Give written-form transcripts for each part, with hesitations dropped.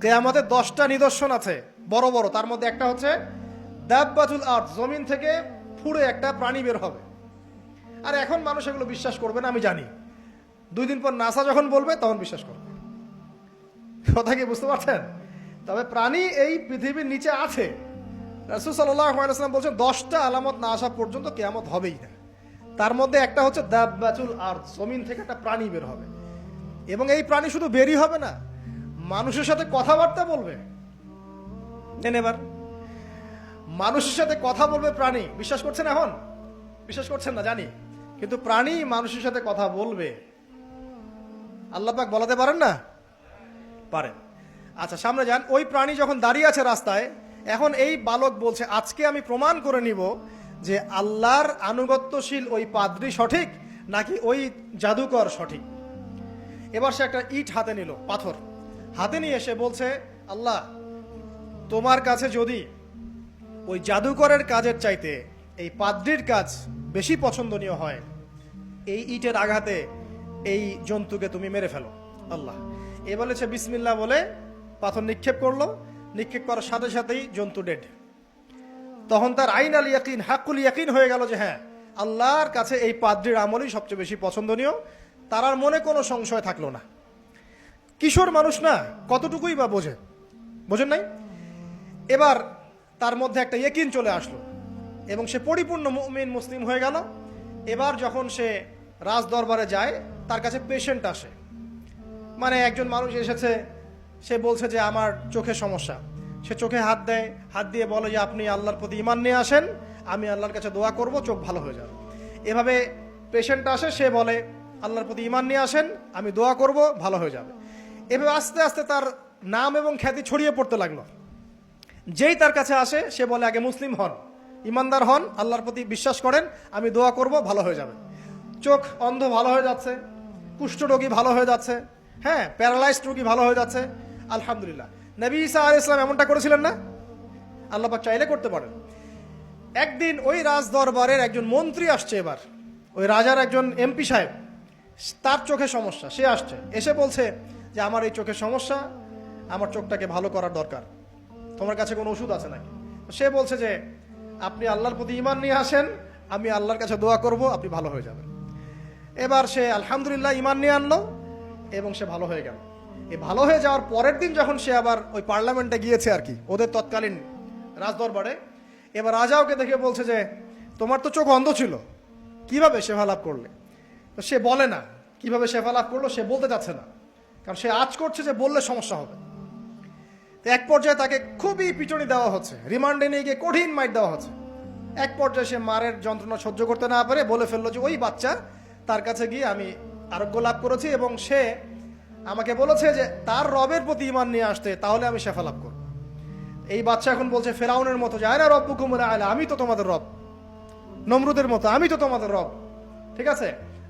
কিয়ামতের 10টা নিদর্শন আছে বড় বড়, তার মধ্যে একটা হচ্ছে দাব্বাতুল আরদ, জমিন থেকে ফুঁড়ে একটা প্রাণী বের হবে। আর এখন মানুষ এগুলো বিশ্বাস করবে না আমি জানি, 2 দিন পর নাসা যখন বলবে তখন বিশ্বাস করবে। কথা কি বুঝতে পারছেন? তবে প্রাণী এই পৃথিবীর নিচে আছে। রাসূল সাল্লাল্লাহু আলাইহি ওয়াসাল্লাম বলছেন 10টা আলামত না আসা পর্যন্ত কিয়ামত হবেই না। তার মধ্যে একটা হচ্ছে দাব্বাতুল আরদ, জমিন থেকে একটা প্রাণী বের হবে, এবং এই প্রাণী শুধু বেরই হবে না, মানুষের সাথে কথাবার্তা বলবে। এবার মানুষের সাথে কথা বলবে প্রাণী। বিশ্বাস করছেন? এখন বিশ্বাস করছেন না জানি, কিন্তু প্রাণী মানুষের সাথে কথা বলবে। আল্লাহ পাক বলাতে পারেন না? পারেন। আচ্ছা, সামনে যান। ওই প্রাণী যখন দাঁড়িয়ে আছে রাস্তায়, এখন এই বালক বলছে আজকে আমি প্রমাণ করে নিব যে আল্লাহর আনুগত্যশীল ওই পাদ্রী সঠিক নাকি ওই জাদুকর সঠিক। এবার সে একটা ইট হাতে নিল, পাথর হাতে নিয়ে এসে বলছে, আল্লাহ তোমার কাছে যদি ওই জাদুকরের কাজের চাইতে এই পাদ্রীর কাজ বেশি পছন্দনীয় হয়, এই ইটের আঘাতে এই জন্তুকে তুমি মেরে ফেলো আল্লাহ। এ বলেছে বিসমিল্লাহ বলে পাথর নিক্ষেপ করলো, নিক্ষেপ করার সাথে সাথেই জন্তু ডেড। তখন তার আইন আল ইয়াকিন, হাক্কুল ইয়াকিন হয়ে গেল যে হ্যাঁ, আল্লাহর কাছে এই পাদ্রীর আমলই সবচেয়ে বেশি পছন্দনীয়। তার আর মনে কোনো সংশয় থাকলো না। কিশোর মানুষ না, কতটুকুই বা বোঝেন নাই? এবার তার মধ্যে একটা ইয়াকিন চলে আসলো এবং সে পরিপূর্ণ মুমিন মুসলিম হয়ে গেল। এবার যখন সে রাজ দরবারে যায়, তার কাছে পেশেন্ট আসে, মানে একজন মানুষ এসেছে, সে বলছে যে আমার চোখে সমস্যা। সে চোখে হাত দেয়, হাত দিয়ে বলে যে আপনি আল্লাহর প্রতি ঈমান নিয়ে আসেন, আমি আল্লাহর কাছে দোয়া করব, চোখ ভালো হয়ে যাবে। এভাবে পেশেন্ট আসে, সে বলে আল্লাহর প্রতি ঈমান নিয়ে আসেন, আমি দোয়া করব, ভালো হয়ে যাবে। এভাবে আস্তে আস্তে তার নাম এবং খ্যাতি ছড়িয়ে পড়তে লাগলো। যেই তার কাছে আসে সে বলে আগে মুসলিম হন, ইমানদার হন, আল্লাহর প্রতি বিশ্বাস করেন, আমি দোয়া করব, ভালো হয়ে যাবে। চোখ অন্ধ ভালো হয়ে যাচ্ছে, কুষ্ঠরোগী ভালো হয়ে যাচ্ছে, হ্যাঁ, প্যারালাইজড রোগী ভালো হয়ে যাচ্ছে, আলহামদুলিল্লাহ। নবী ঈসা আলাইহিস সালাম এমনটা করেছিলেন না? আল্লাহ পাক চাইলে করতে পারেন। একদিন ওই রাজ দরবারের একজন মন্ত্রী আসছে, এবার ওই রাজার একজন এমপি সাহেব, তার চোখে সমস্যা, সে আসছে, এসে বলছে যে আমার এই চোখের সমস্যা, আমার চোখটাকে ভালো করার দরকার, তোমার কাছে কোনো ওষুধ আছে নাকি? সে বলছে যে আপনি আল্লাহর প্রতি ঈমান নিয়ে আসেন, আমি আল্লাহর কাছে দোয়া করব, আপনি ভালো হয়ে যাবেন। এবার সে আলহামদুলিল্লাহ ঈমান নিয়ে আনলো এবং সে ভালো হয়ে গেল। এই ভালো হয়ে যাওয়ার পরের দিন যখন সে আবার ওই পার্লামেন্টে গিয়েছে আর কি, ওদের তৎকালীন রাজদরবারে, এবার রাজা ওকে দেখে বলছে যে তোমার তো চোখ অন্ধ ছিল, কিভাবে শেফা লাভ করলে? তো সে বলে না কিভাবে শেফা লাভ করলো, সে বলতে চাচ্ছে না, কারণ সে আজ করছে যে বললে সমস্যা হবে। তো এক পর্যায়ে তাকে খুবই পিটুনি দেওয়া হচ্ছে, রিমান্ডে নিয়ে গিয়ে কঠিন মাইট দেওয়া হচ্ছে। এক পর্যায়ে সে মারের যন্ত্রণা সহ্য করতে না পারে বলে ফেললো যে ওই বাচ্চা, তার কাছে গিয়ে আমি আরোগ্য লাভ করেছি এবং সে আমাকে বলেছে যে তার রবের প্রতি ঈমান নিয়ে আসতে, তাহলে আমি শেফা লাভ করব। এই বাচ্চা এখন বলছে ফেরাউনের মতো যে আয়না রব্বুকুমুল আ'লা, আমি তো তোমাদের রব। নমরুদের মতো আমি তো তোমাদের রব, ঠিক আছে,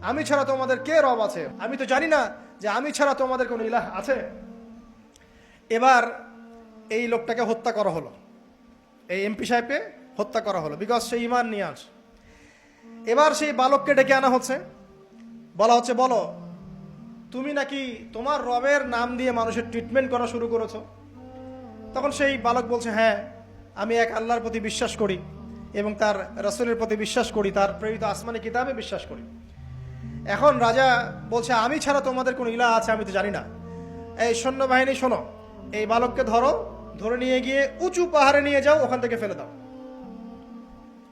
আমি ছাড়া তোমাদের কে রব আছে? আমি তো জানি না যে আমি ছাড়া তোমাদের কোনো ইলাহ আছে। এবার এই লোকটাকে হত্যা করা হলো, এই এমপি সাহেবকে হত্যা করা হলো, বিকজ সে ঈমান নিয়ে আস। এবার সেই বালককে ডেকে আনা হচ্ছে, বলা হচ্ছে বলো তুমি নাকি তোমার রবের নাম দিয়ে মানুষের ট্রিটমেন্ট করা শুরু করেছো? তখন সেই বালক বলছে হ্যাঁ, আমি এক আল্লাহর প্রতি বিশ্বাস করি এবং তার রাসূলের প্রতি বিশ্বাস করি, তার প্রেরিত আসমানি কিতাবে বিশ্বাস করি। এখন রাজা বলছে আমি ছাড়া তোমাদের কোন ইলাহ আছে আমি তো জানি না। এই সৈন্যবাহিনী শোনো, এই বালককে ধরো, ধরে নিয়ে গিয়ে উঁচু পাহাড়ে নিয়ে যাও, ওখান থেকে ফেলে দাও।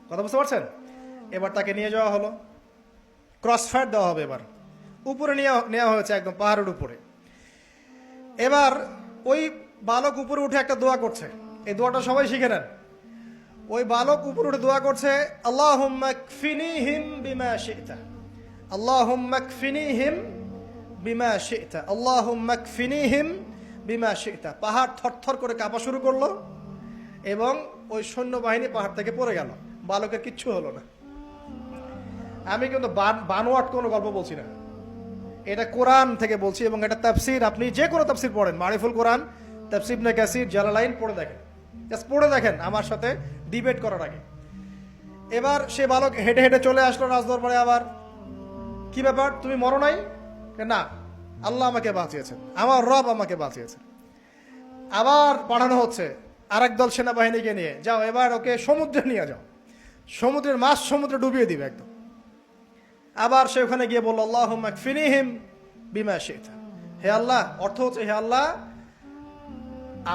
কথা বুঝতে পারছেন? এবার তাকে নিয়ে যাওয়া হলো, ক্রস ফায়ার দেওয়া হবে, এবার উপরে নেওয়া হয়েছে, একদম পাহাড়ের উপরে। এবার ওই বালক উপরে উঠে একটা দোয়া করছে, এই দোয়াটা সবাই শিখে নেন। ওই বালক উপরে উঠে দোয়া করছে আল্লাহুম্মা কফিনিহিম বিমা শি'তা, আল্লাহুম্মা কফিনিহিম বিমা শি'তা, আল্লাহুম্মা কফিনিহিম বিমা শি'তা। পাহাড় থরথর করে কাঁপা শুরু করলো এবং ওই সৈন্যবাহিনী পাহাড় থেকে পড়ে গেল, বালকের কিচ্ছু হলো না। আমি কিন্তু বানোয়াট কোনো গল্প বলছি না, এটা কোরআন থেকে বলছি এবং এটা তাফসীর। আপনি যে কোনো তাফসীর পড়েন, মারিফুল কোরআন, তাফসীর ইবনে কাসির, জালালাইন পড়ে দেখেন, জাস্ট পড়ে দেখেন আমার সাথে ডিবেট করার আগে। এবার সে বালক হেঁটে হেঁটে চলে আসলো রাজদরবারে। আবার কি ব্যাপার, তুমি মরো নাই? না, আল্লাহ আমাকে বাঁচিয়েছেন, আমার রব আমাকে বাঁচিয়েছেন। আবার পাঠানো হচ্ছে আরেক দল সেনাবাহিনীকে নিয়ে, যাও এবার ওকে সমুদ্রে নিয়ে যাও, সমুদ্রের মাছ সমুদ্রে ডুবিয়ে দিবে একদম। আবার সে ওখানে গিয়ে বলল আল্লাহুম্মা কফিনিহিম বিমা শি'তা, হে আল্লাহ, অর্থ হচ্ছে হে আল্লাহ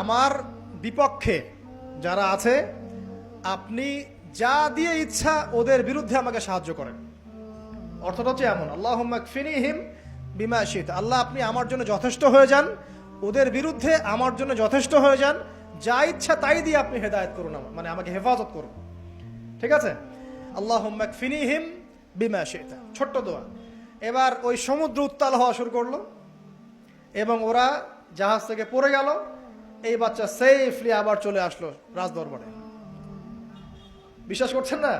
আমার বিপক্ষে যারা আছে আপনি যা দিয়ে ইচ্ছা ওদের বিরুদ্ধে আমাকে সাহায্য করেন। অর্থটা হচ্ছে এমন, আল্লাহুম্মা কফিনিহিম বিমা শি'তা, আল্লাহ আপনি আমার জন্য যথেষ্ট হয়ে যান, ওদের বিরুদ্ধে আমার জন্য যথেষ্ট হয়ে যান, যা ইচ্ছা তাই দিয়ে আপনি হেদায়েত করুন, মানে আমাকে হেফাজত করুন। ঠিক আছে, আল্লাহুম্মা কফিনিহিম বিমা শি'তা, ছোট্ট দোয়া। এবার ওই সমুদ্র উত্তাল হওয়া শুরু করলো এবং ওরা জাহাজ থেকে পড়ে গেল। এই বাচ্চা সেফলি আবার চলে আসলো রাজদরবারে। বিশ্বাস করছেন না?